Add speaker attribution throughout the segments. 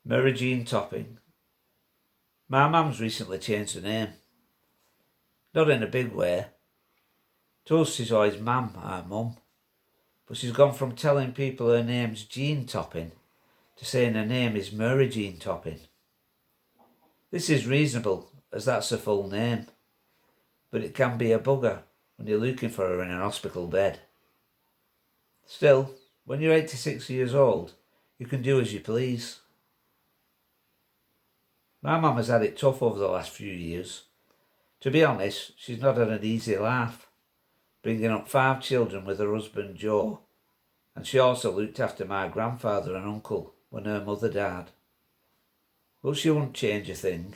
Speaker 1: Mary Jean Topping. My mum's recently changed her name. Not in a big way. To us she's always Mam, our mum. But she's gone from telling people her name's Jean Topping to saying her name is Mary Jean Topping. This is reasonable, as that's her full name. But it can be a bugger when you're looking for her in an hospital bed. Still, when you're 86 years old, you can do as you please. My mum has had it tough over the last few years. To be honest, she's not had an easy life, bringing up 5 children with her husband Joe, and she also looked after my grandfather and uncle when her mother died. But she won't change a thing,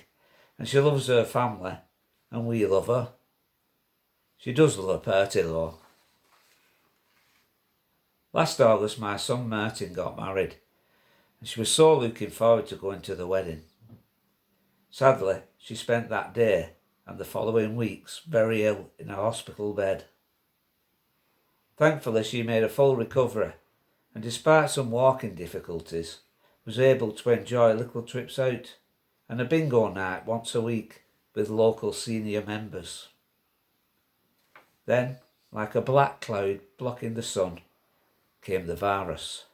Speaker 1: and she loves her family, and we love her. She does love her party though. Last August my son Martin got married, and she was so looking forward to going to the wedding. Sadly, she spent that day and the following weeks very ill in a hospital bed. Thankfully, she made a full recovery and despite some walking difficulties, was able to enjoy little trips out and a bingo night once a week with local senior members. Then, like a black cloud blocking the sun, came the virus.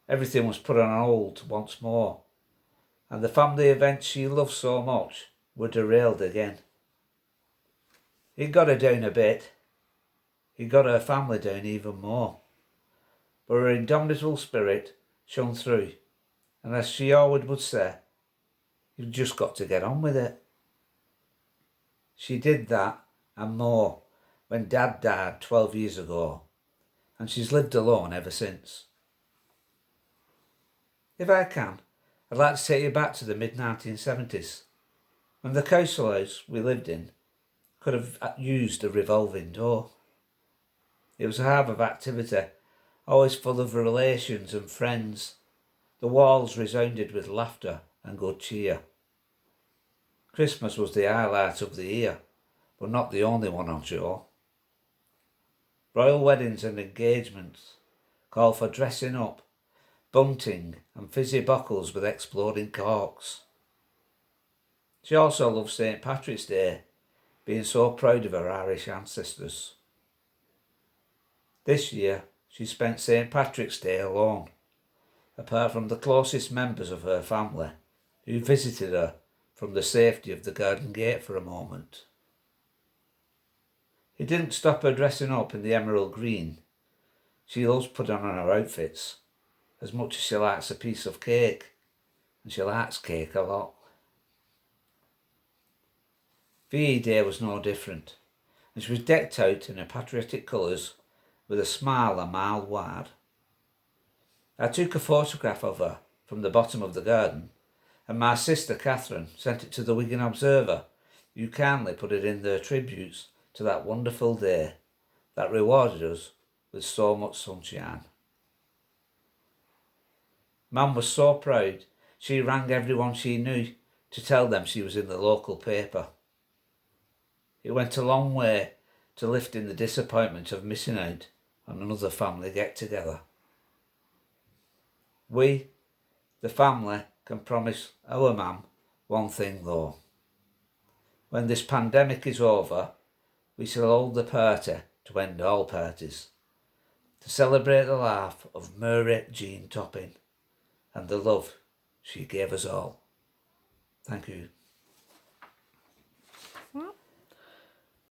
Speaker 1: Everything was put on hold once more, and the family events she loved so much were derailed again. It got her down a bit. It got her family down even more. But her indomitable spirit shone through, and as she always would say, you've just got to get on with it. She did that and more when Dad died 12 years ago, and she's lived alone ever since. If I can, I'd like to take you back to the mid-1970s, when the council house we lived in could have used a revolving door. It was a hub of activity, always full of relations and friends. The walls resounded with laughter and good cheer. Christmas was the highlight of the year, but not the only one, I'm sure. Royal weddings and engagements call for dressing up, bunting and fizzy bottles with exploding corks. She also loved St. Patrick's Day, being so proud of her Irish ancestors. This year, she spent St. Patrick's Day alone, apart from the closest members of her family, who visited her from the safety of the garden gate for a moment. It didn't stop her dressing up in the emerald green. She loves putting on her outfits, as much as she likes a piece of cake, and she likes cake a lot. VE Day was no different, and she was decked out in her patriotic colours with a smile a mile wide. I took a photograph of her from the bottom of the garden, and my sister Catherine sent it to the Wigan Observer, who kindly put it in their tributes to that wonderful day that rewarded us with so much sunshine. Mum was so proud, she rang everyone she knew to tell them she was in the local paper. It went a long way to lifting the disappointment of missing out on another family get-together. We, the family, can promise our mum one thing though. When this pandemic is over, we shall hold the party to end all parties, to celebrate the life of Mary Jean Topping and the love she gave us all. Thank you.